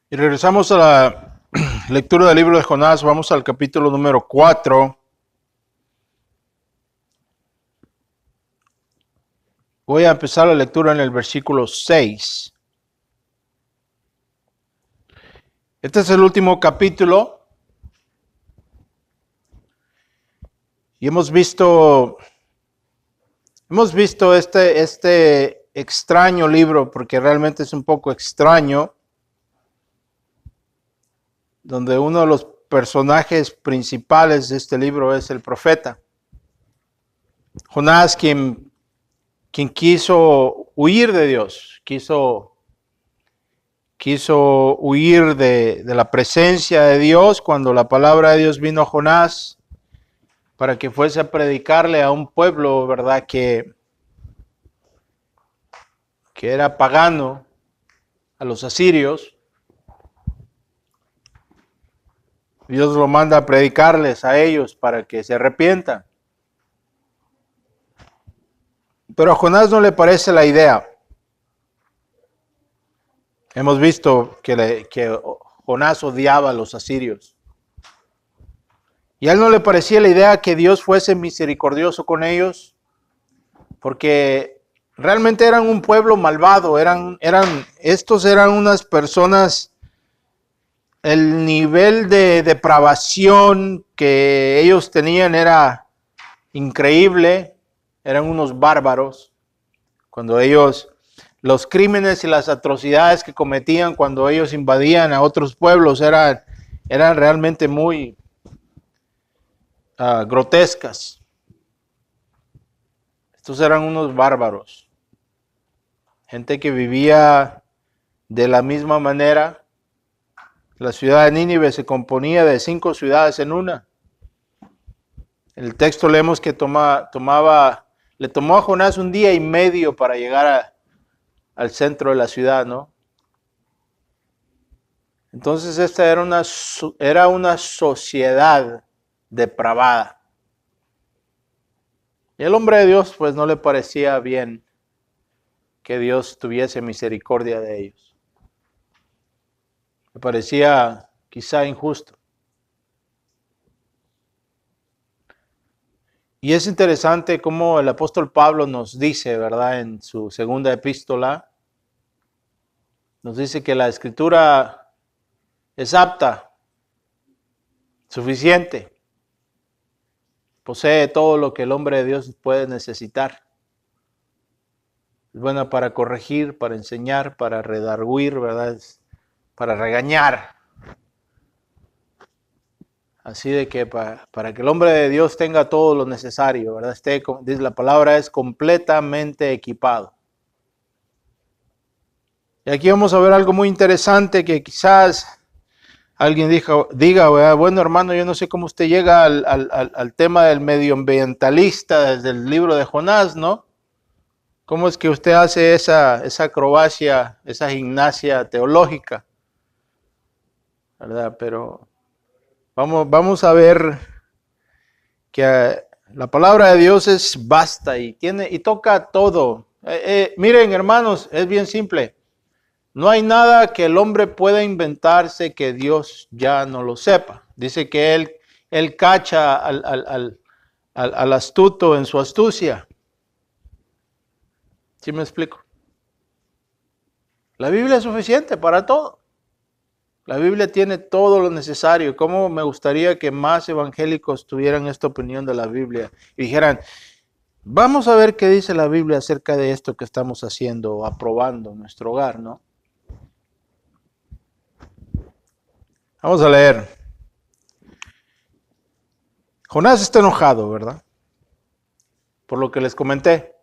Y regresamos a la lectura del libro de Jonás. Vamos al capítulo número 4. Voy a empezar la lectura en el versículo 6. Este es el último capítulo. Y hemos visto este extraño libro, porque realmente es un poco extraño, donde uno de los personajes principales de este libro es el profeta. Jonás, quien quiso huir de Dios, quiso huir de la presencia de Dios cuando la palabra de Dios vino a Jonás para que fuese a predicarle a un pueblo, ¿verdad?, que era pagano, a los asirios. Dios lo manda a predicarles a ellos para que se arrepientan. Pero a Jonás no le parece la idea. Hemos visto que Jonás odiaba a los asirios. Y a él no le parecía la idea que Dios fuese misericordioso con ellos, porque realmente eran un pueblo malvado, estos eran unas personas, el nivel de depravación que ellos tenían era increíble, eran unos bárbaros. Cuando ellos, los crímenes y las atrocidades que cometían cuando ellos invadían a otros pueblos eran realmente muy grotescas. Estos eran unos bárbaros, gente que vivía de la misma manera. La ciudad de Nínive se componía de 5 ciudades en una. En el texto leemos que le tomó a Jonás 1 día y medio para llegar al centro de la ciudad, ¿no? Entonces esta era una sociedad depravada. Y el hombre de Dios pues no le parecía bien que Dios tuviese misericordia de ellos. Le parecía quizá injusto. Y es interesante cómo el apóstol Pablo nos dice, ¿verdad?, en su segunda epístola, nos dice que la escritura es apta, suficiente, posee todo lo que el hombre de Dios puede necesitar. Es buena para corregir, para enseñar, para redarguir, ¿verdad?, para regañar. Así de que para que el hombre de Dios tenga todo lo necesario, ¿verdad? Dice la palabra, es completamente equipado. Y aquí vamos a ver algo muy interesante que quizás alguien diga, ¿verdad? Bueno, hermano, yo no sé cómo usted llega al tema del medioambientalista desde el libro de Jonás, ¿no? ¿Cómo es que usted hace esa acrobacia, esa gimnasia teológica? ¿Verdad? Pero vamos a ver que la palabra de Dios es vasta y toca todo. Miren, hermanos, es bien simple. No hay nada que el hombre pueda inventarse que Dios ya no lo sepa. Dice que él cacha al astuto en su astucia. ¿Sí me explico? La Biblia es suficiente para todo. La Biblia tiene todo lo necesario. ¿Cómo me gustaría que más evangélicos tuvieran esta opinión de la Biblia y dijeran, vamos a ver qué dice la Biblia acerca de esto que estamos haciendo o aprobando en nuestro hogar, ¿no? Vamos a leer. Jonás está enojado, ¿verdad? Por lo que les comenté.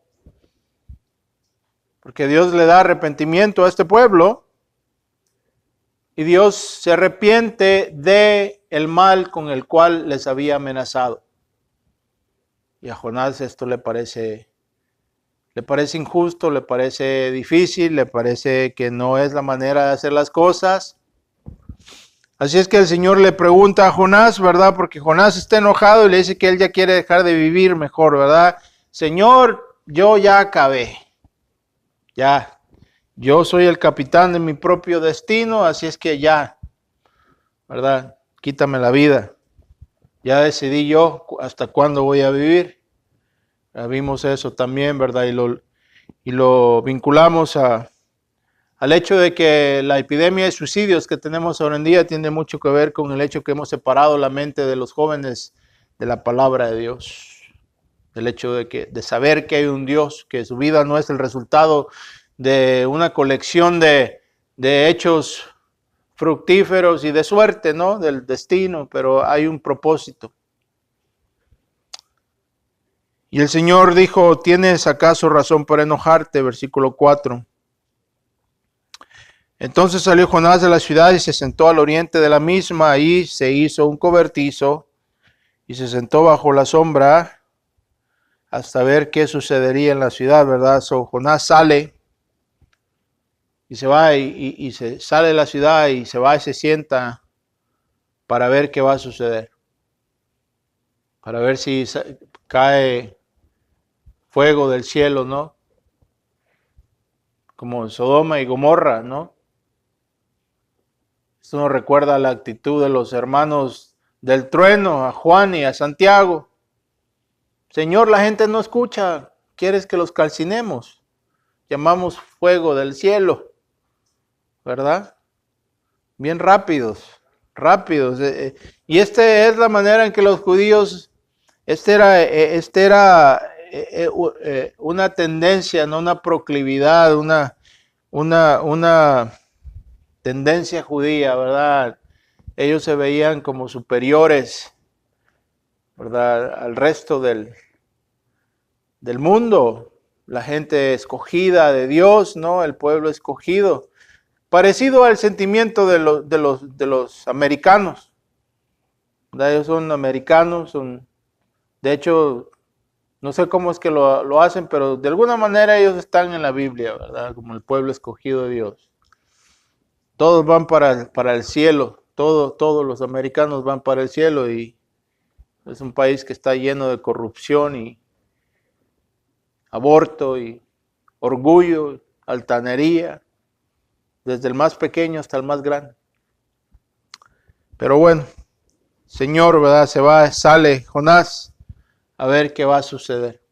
Porque Dios le da arrepentimiento a este pueblo y Dios se arrepiente de el mal con el cual les había amenazado. Y a Jonás esto le parece injusto, le parece difícil, le parece que no es la manera de hacer las cosas. Así es que el Señor le pregunta a Jonás, ¿verdad? Porque Jonás está enojado y le dice que él ya quiere dejar de vivir mejor, ¿verdad? Señor, yo ya acabé. Ya Yo soy el capitán de mi propio destino, así es que ya, ¿verdad? Quítame la vida. Ya decidí yo hasta cuándo voy a vivir. Ya vimos eso también, ¿verdad? Y lo vinculamos al hecho de que la epidemia de suicidios que tenemos ahora en día tiene mucho que ver con el hecho que hemos separado la mente de los jóvenes de la palabra de Dios. El hecho de saber que hay un Dios, que su vida no es el resultado de una colección de hechos fructíferos y de suerte, ¿no? Del destino, pero hay un propósito. Y el Señor dijo, ¿tienes acaso razón para enojarte? Versículo 4. Entonces salió Jonás de la ciudad y se sentó al oriente de la misma. Ahí se hizo un cobertizo y se sentó bajo la sombra hasta ver qué sucedería en la ciudad, ¿verdad? Jonás sale y se va y se sale de la ciudad y se va y se sienta para ver qué va a suceder. Para ver si cae fuego del cielo, ¿no? Como Sodoma y Gomorra, ¿no? Esto nos recuerda la actitud de los hermanos del trueno, a Juan y a Santiago. Señor, la gente no escucha, ¿quieres que los calcinemos? Llamamos fuego del cielo, ¿verdad? Bien rápidos. Y esta es la manera en que los judíos, era una tendencia, no una proclividad, una tendencia judía, ¿verdad? Ellos se veían como superiores, ¿verdad? Al resto del mundo, la gente escogida de Dios, ¿no? El pueblo escogido. Parecido al sentimiento de los americanos. ¿Verdad? Ellos son americanos, de hecho, no sé cómo es que lo hacen, pero de alguna manera ellos están en la Biblia, ¿verdad? Como el pueblo escogido de Dios. Todos van para el cielo, todos los americanos van para el cielo y es un país que está lleno de corrupción y aborto y orgullo, altanería, desde el más pequeño hasta el más grande. Pero bueno, Señor, ¿verdad? Sale Jonás a ver qué va a suceder.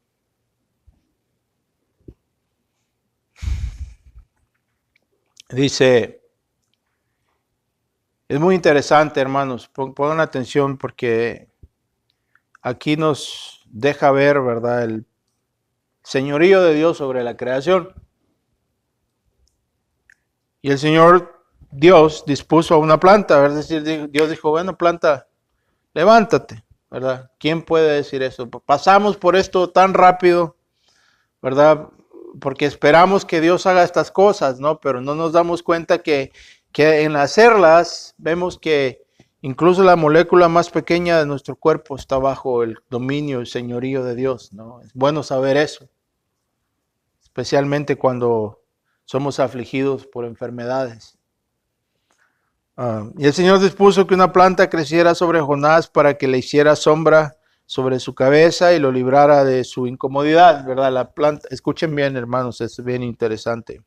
Dice, es muy interesante, hermanos, pongan atención porque aquí nos deja ver, ¿verdad? El señorío de Dios sobre la creación. Y el Señor Dios dispuso a una planta, ¿verdad? Es decir, Dios dijo, bueno, planta, levántate, ¿verdad? ¿Quién puede decir eso? Pasamos por esto tan rápido, ¿verdad? Porque esperamos que Dios haga estas cosas, ¿no? Pero no nos damos cuenta que en hacerlas vemos que incluso la molécula más pequeña de nuestro cuerpo está bajo el dominio y señorío de Dios, ¿no? Es bueno saber eso, especialmente cuando somos afligidos por enfermedades. Y el Señor dispuso que una planta creciera sobre Jonás para que le hiciera sombra sobre su cabeza y lo librara de su incomodidad, ¿verdad? La planta, escuchen bien, hermanos, es bien interesante.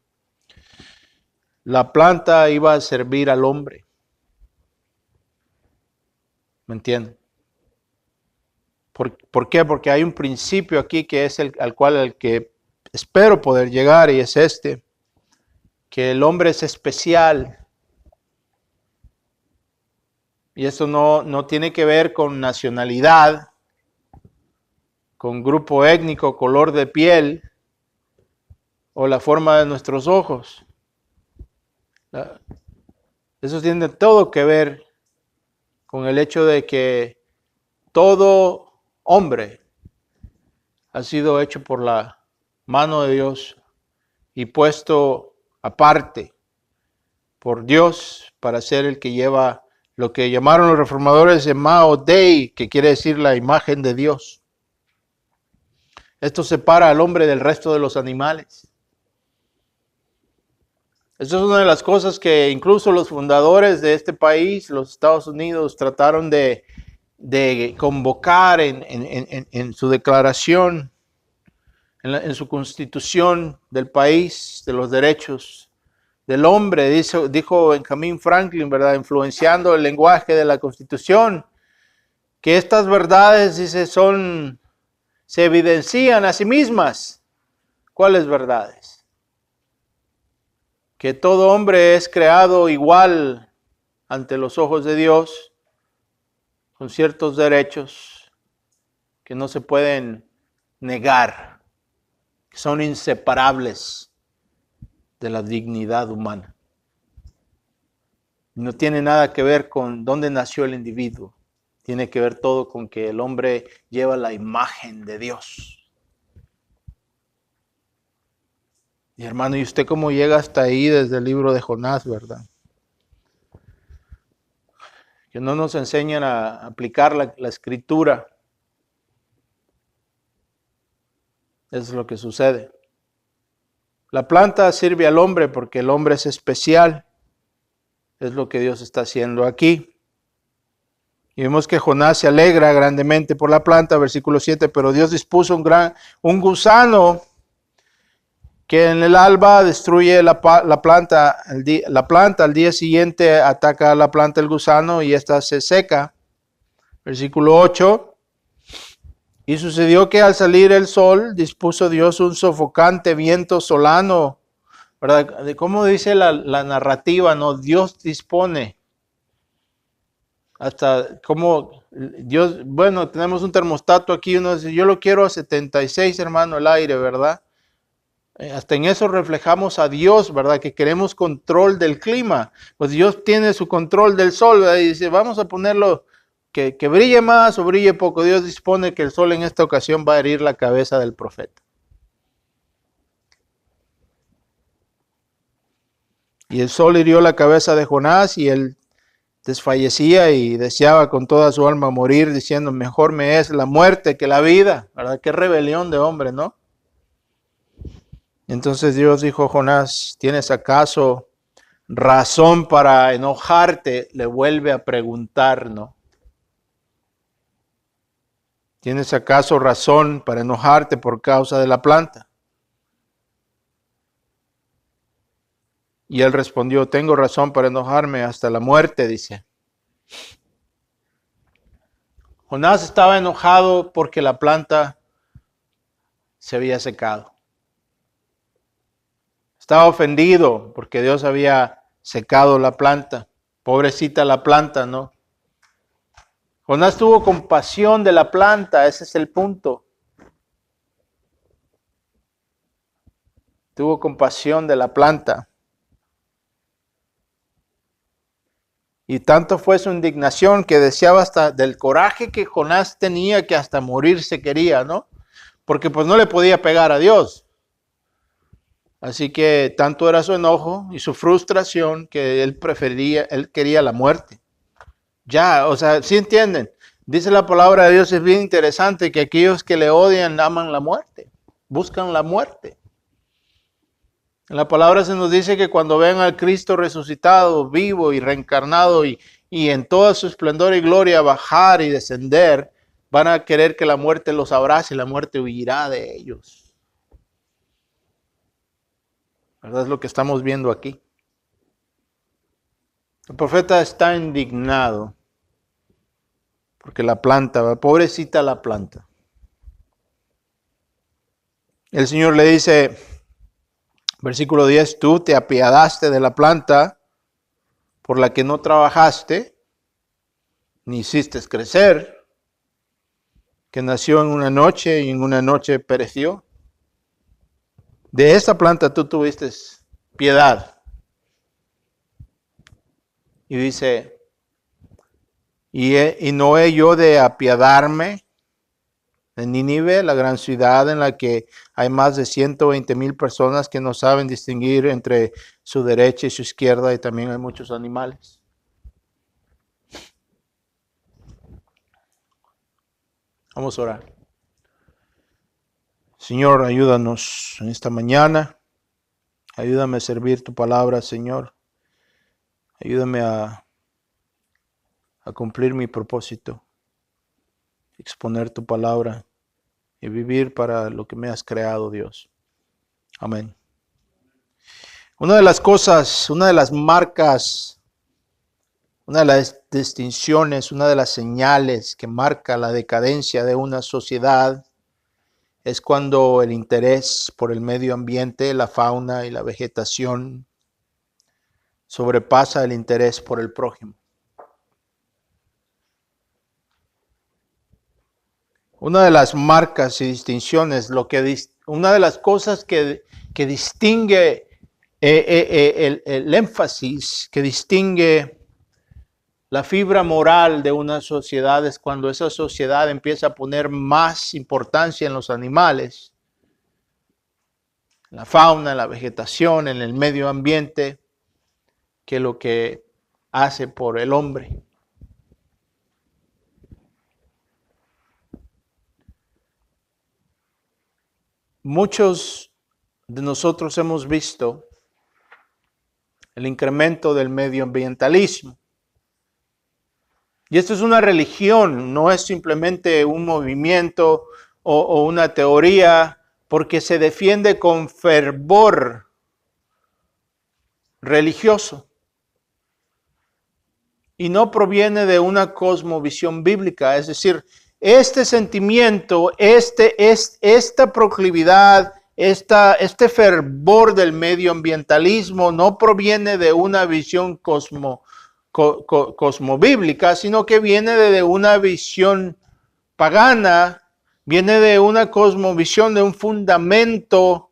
La planta iba a servir al hombre. ¿Me entienden? ¿Por qué? Porque hay un principio aquí que es al que espero poder llegar y es este, que el hombre es especial. Y eso no tiene que ver con nacionalidad, con grupo étnico, color de piel o la forma de nuestros ojos. Eso tiene todo que ver con el hecho de que todo hombre ha sido hecho por la mano de Dios y puesto aparte por Dios para ser el que lleva lo que llamaron los reformadores Emao Dei, que quiere decir la imagen de Dios. Esto separa al hombre del resto de los animales. Eso es una de las cosas que incluso los fundadores de este país, los Estados Unidos, trataron de convocar en su declaración. en su constitución del país, de los derechos del hombre, dijo Benjamin Franklin, ¿verdad? Influenciando el lenguaje de la Constitución, que estas verdades, dice, se evidencian a sí mismas. ¿Cuáles verdades? Que todo hombre es creado igual ante los ojos de Dios, con ciertos derechos que no se pueden negar, que son inseparables de la dignidad humana. No tiene nada que ver con dónde nació el individuo. Tiene que ver todo con que el hombre lleva la imagen de Dios. Y hermano, ¿y usted cómo llega hasta ahí desde el libro de Jonás, verdad? Que no nos enseñan a aplicar la escritura. Eso es lo que sucede. La planta sirve al hombre porque el hombre es especial. Es lo que Dios está haciendo aquí. Y vemos que Jonás se alegra grandemente por la planta, versículo 7, pero Dios dispuso un gusano que en el alba destruye la planta, al día siguiente ataca a la planta el gusano y ésta se seca. Versículo 8, y sucedió que al salir el sol dispuso Dios un sofocante viento solano, ¿verdad? De cómo dice la narrativa, ¿no? Dios dispone. Hasta como Dios, bueno, tenemos un termostato aquí, uno dice, yo lo quiero a 76, hermano, el aire, ¿verdad? Hasta en eso reflejamos a Dios, ¿verdad? Que queremos control del clima. Pues Dios tiene su control del sol, ¿verdad? Y dice, vamos a ponerlo que brille más o brille poco. Dios dispone que el sol en esta ocasión va a herir la cabeza del profeta. Y el sol hirió la cabeza de Jonás y él desfallecía y deseaba con toda su alma morir, diciendo, mejor me es la muerte que la vida, ¿verdad? Qué rebelión de hombre, ¿no? Entonces Dios dijo a Jonás, ¿tienes acaso razón para enojarte? Le vuelve a preguntar, ¿no? ¿Tienes acaso razón para enojarte por causa de la planta? Y él respondió, tengo razón para enojarme hasta la muerte, dice. Jonás estaba enojado porque la planta se había secado. Estaba ofendido porque Dios había secado la planta. Pobrecita la planta, ¿no? Jonás tuvo compasión de la planta, ese es el punto. Tuvo compasión de la planta. Y tanto fue su indignación que deseaba hasta del coraje que Jonás tenía que hasta morirse quería, ¿no? Porque pues no le podía pegar a Dios. Así que tanto era su enojo y su frustración que él quería la muerte. Ya, o sea, ¿sí entienden? Dice la palabra de Dios, es bien interesante que aquellos que le odian aman la muerte, buscan la muerte. En la palabra se nos dice que cuando ven al Cristo resucitado, vivo y reencarnado y en toda su esplendor y gloria bajar y descender, van a querer que la muerte los abrace y la muerte huirá de ellos. ¿Verdad? Es lo que estamos viendo aquí. El profeta está indignado porque la planta, pobrecita la planta. El Señor le dice, versículo 10, tú te apiadaste de la planta por la que no trabajaste, ni hiciste crecer, que nació en una noche y en una noche pereció. De esta planta tú tuviste piedad. Y dice, y no he yo de apiadarme de Nínive, la gran ciudad en la que hay más de 120,000 personas que no saben distinguir entre su derecha y su izquierda, y también hay muchos animales. Vamos a orar. Señor, ayúdanos en esta mañana. Ayúdame a servir tu palabra, Señor. Ayúdame a cumplir mi propósito. Exponer tu palabra y vivir para lo que me has creado, Dios. Amén. Una de las cosas, una de las marcas, una de las distinciones, una de las señales que marca la decadencia de una sociedad es cuando el interés por el medio ambiente, la fauna y la vegetación sobrepasa el interés por el prójimo. Una de las marcas y distinciones, una de las cosas que distingue el énfasis, que distingue la fibra moral de una sociedad es cuando esa sociedad empieza a poner más importancia en los animales, en la fauna, en la vegetación, en el medio ambiente, que lo que hace por el hombre. Muchos de nosotros hemos visto el incremento del medioambientalismo. Y esto es una religión, no es simplemente un movimiento o una teoría, porque se defiende con fervor religioso. Y no proviene de una cosmovisión bíblica, es decir, este sentimiento, esta proclividad, este fervor del medioambientalismo no proviene de una visión cosmobíblica, sino que viene de una visión pagana, viene de una cosmovisión, de un fundamento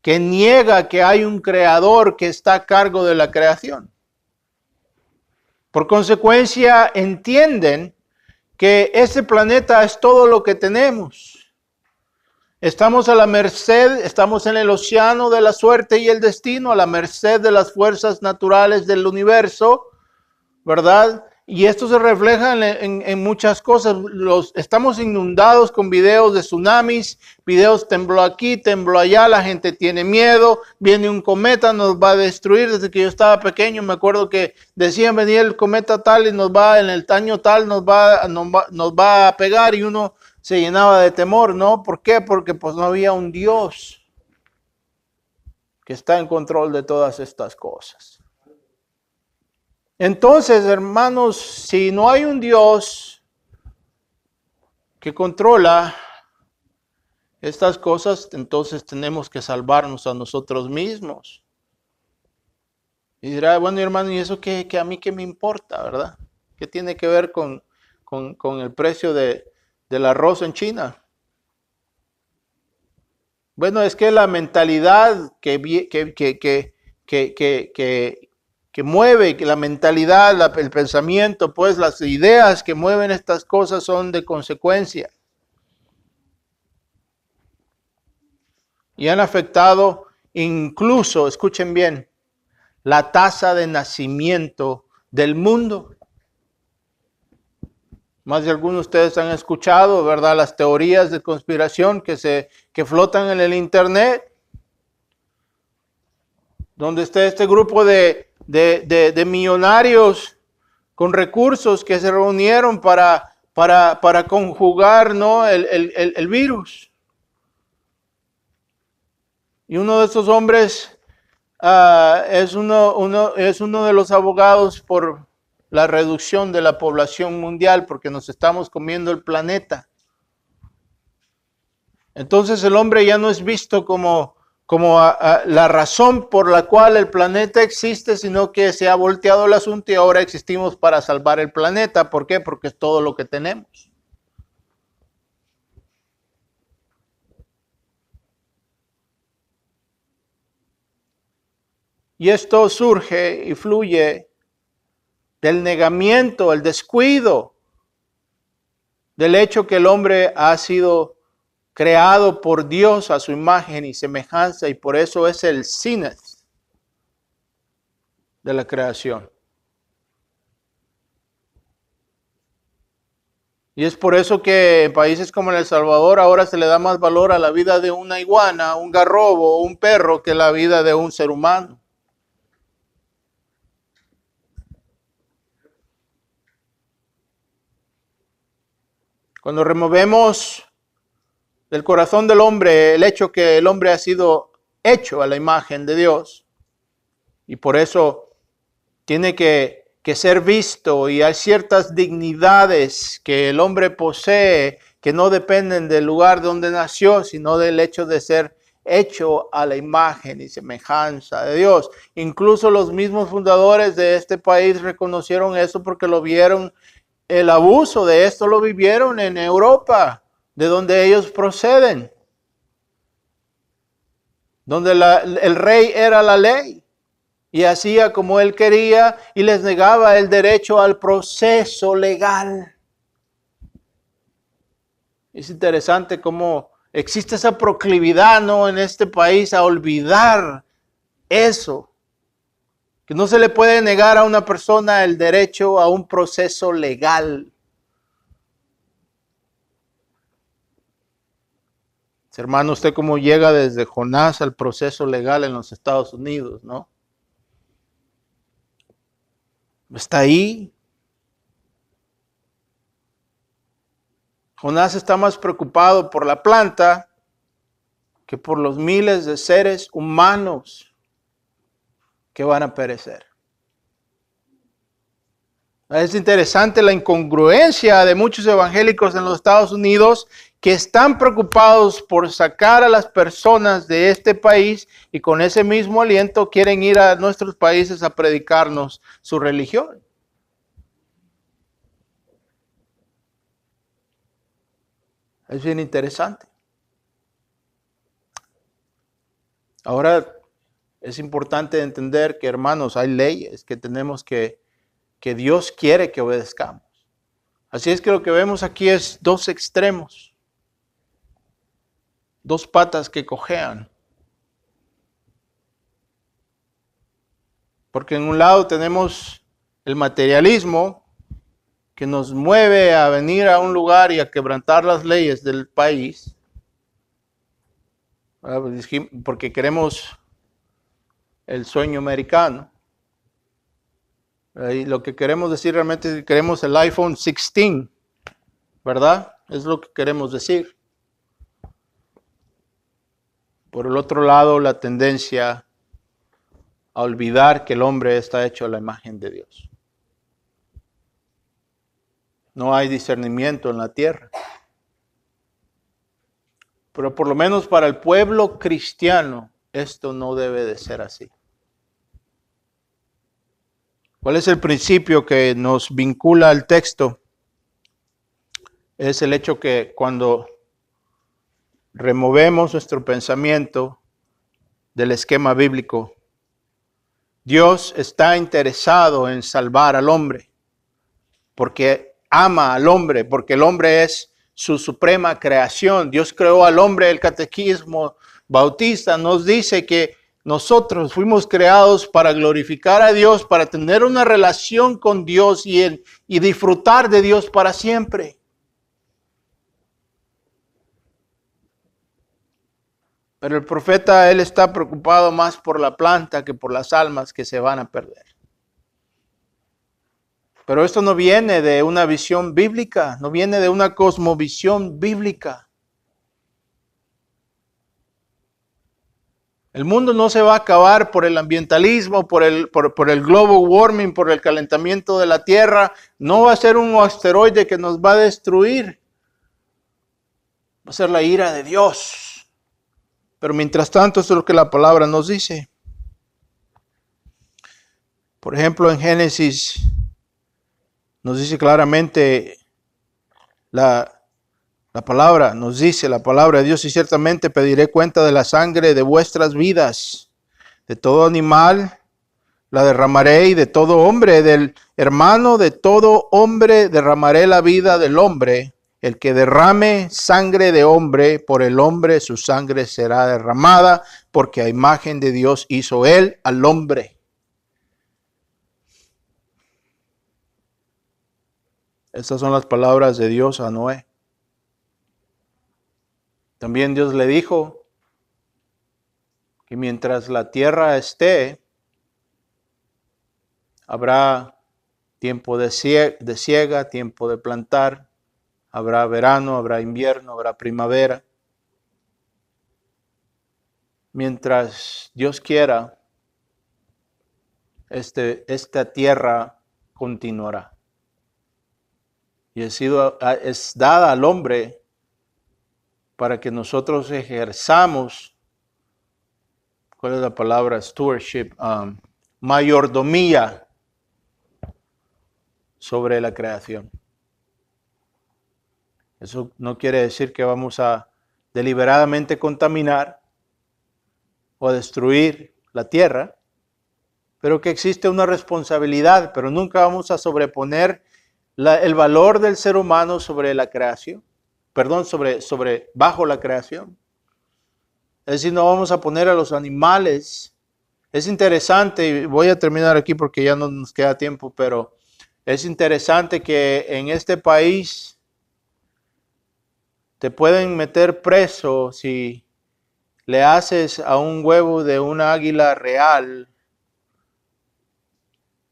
que niega que hay un creador que está a cargo de la creación. Por consecuencia, entienden que este planeta es todo lo que tenemos. Estamos a la merced, estamos en el océano de la suerte y el destino, a la merced de las fuerzas naturales del universo, ¿verdad? Y esto se refleja en muchas cosas. Estamos inundados con videos de tsunamis, videos tembló aquí, tembló allá, la gente tiene miedo, viene un cometa, nos va a destruir. Desde que yo estaba pequeño me acuerdo que decían venir el cometa tal y nos va, en el año tal nos va a pegar, y uno se llenaba de temor, ¿no? ¿Por qué? Porque pues no había un Dios que está en control de todas estas cosas. Entonces, hermanos, si no hay un Dios que controla estas cosas, entonces tenemos que salvarnos a nosotros mismos. Y dirá, bueno, hermano, ¿y eso qué a mí qué me importa, verdad? ¿Qué tiene que ver con el precio del arroz en China? Bueno, es que la mentalidad que mueve, que la mentalidad, el pensamiento, pues las ideas que mueven estas cosas son de consecuencia. Y han afectado incluso, escuchen bien, la tasa de nacimiento del mundo. Más de algunos de ustedes han escuchado, ¿verdad?, las teorías de conspiración que flotan en el internet, donde está este grupo de millonarios con recursos que se reunieron para conjugar, ¿no?, el virus. Y uno de esos hombres es uno de los abogados por la reducción de la población mundial, porque nos estamos comiendo el planeta. Entonces el hombre ya no es visto como la razón por la cual el planeta existe, sino que se ha volteado el asunto y ahora existimos para salvar el planeta. ¿Por qué? Porque es todo lo que tenemos. Y esto surge y fluye del negamiento, el descuido del hecho que el hombre ha sido creado por Dios a su imagen y semejanza, y por eso es el cenit de la creación. Y es por eso que en países como El Salvador ahora se le da más valor a la vida de una iguana, un garrobo, un perro, que la vida de un ser humano. Cuando removemos del corazón del hombre el hecho que el hombre ha sido hecho a la imagen de Dios y por eso tiene que ser visto y hay ciertas dignidades que el hombre posee que no dependen del lugar donde nació, sino del hecho de ser hecho a la imagen y semejanza de Dios. Incluso los mismos fundadores de este país reconocieron eso porque lo vieron, el abuso de esto lo vivieron en Europa, de donde ellos proceden, donde el rey era la ley. Y hacía como él quería y les negaba el derecho al proceso legal. Es interesante cómo existe esa proclividad, ¿no?, en este país a olvidar eso. Que no se le puede negar a una persona el derecho a un proceso legal. Hermano, usted cómo llega desde Jonás al proceso legal en los Estados Unidos, ¿no? Está ahí. Jonás está más preocupado por la planta que por los miles de seres humanos que van a perecer. Es interesante la incongruencia de muchos evangélicos en los Estados Unidos que están preocupados por sacar a las personas de este país y con ese mismo aliento quieren ir a nuestros países a predicarnos su religión. Es bien interesante. Ahora es importante entender que, hermanos, hay leyes que tenemos que Dios quiere que obedezcamos. Así es que lo que vemos aquí es dos extremos, dos patas que cojean. Porque en un lado tenemos el materialismo que nos mueve a venir a un lugar y a quebrantar las leyes del país, porque queremos el sueño americano. Y lo que queremos decir realmente es que queremos el iPhone 16, ¿verdad? Es lo que queremos decir. Por el otro lado, la tendencia a olvidar que el hombre está hecho a la imagen de Dios. No hay discernimiento en la tierra. Pero por lo menos para el pueblo cristiano, esto no debe de ser así. ¿Cuál es el principio que nos vincula al texto? Es el hecho que cuando removemos nuestro pensamiento del esquema bíblico, Dios está interesado en salvar al hombre, porque ama al hombre, porque el hombre es su suprema creación. Dios creó al hombre. El catecismo bautista nos dice que nosotros fuimos creados para glorificar a Dios, para tener una relación con Dios y disfrutar de Dios para siempre. Pero el profeta, él está preocupado más por la planta que por las almas que se van a perder. Pero esto no viene de una visión bíblica, no viene de una cosmovisión bíblica. El mundo no se va a acabar por el ambientalismo, por el global warming, por el calentamiento de la tierra. No va a ser un asteroide que nos va a destruir. Va a ser la ira de Dios. Pero mientras tanto, esto es lo que la palabra nos dice. Por ejemplo, en Génesis nos dice claramente la palabra, nos dice la palabra de Dios: y ciertamente pediré cuenta de la sangre de vuestras vidas, de todo animal la derramaré, y de todo hombre, del hermano de todo hombre derramaré la vida del hombre. El que derrame sangre de hombre, por el hombre su sangre será derramada, porque a imagen de Dios hizo él al hombre. Estas son las palabras de Dios a Noé. También Dios le dijo que mientras la tierra esté, habrá tiempo de siega, tiempo de plantar, habrá verano, habrá invierno, habrá primavera. mientras Dios quiera, esta tierra continuará. Y es dada al hombre para que nosotros ejerzamos, ¿cuál es la palabra? Stewardship, mayordomía sobre la creación. Eso no quiere decir que vamos a deliberadamente contaminar o destruir la tierra, pero que existe una responsabilidad, pero nunca vamos a sobreponer el valor del ser humano sobre la creación, bajo la creación. Es decir, no vamos a poner a los animales. Es interesante, y voy a terminar aquí porque ya no nos queda tiempo, pero es interesante que en este país te pueden meter preso si le haces a un huevo de una águila real,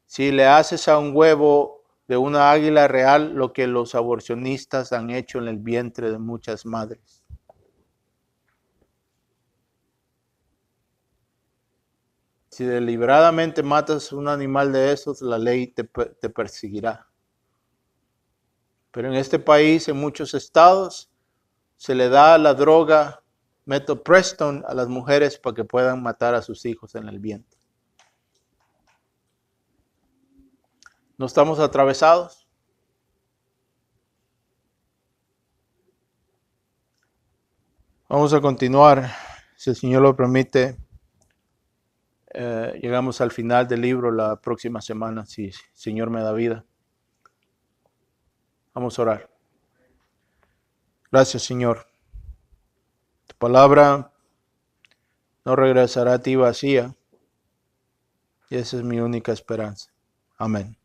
si le haces a un huevo de una águila real lo que los aborcionistas han hecho en el vientre de muchas madres. Si deliberadamente matas un animal de esos, la ley te perseguirá. Pero en este país, en muchos estados, se le da la droga metoprestone a las mujeres para que puedan matar a sus hijos en el vientre. ¿No estamos atravesados? Vamos a continuar, si el Señor lo permite. Llegamos al final del libro la próxima semana, si el Señor me da vida. Vamos a orar. Gracias, Señor. Tu palabra no regresará a ti vacía. Y esa es mi única esperanza. Amén.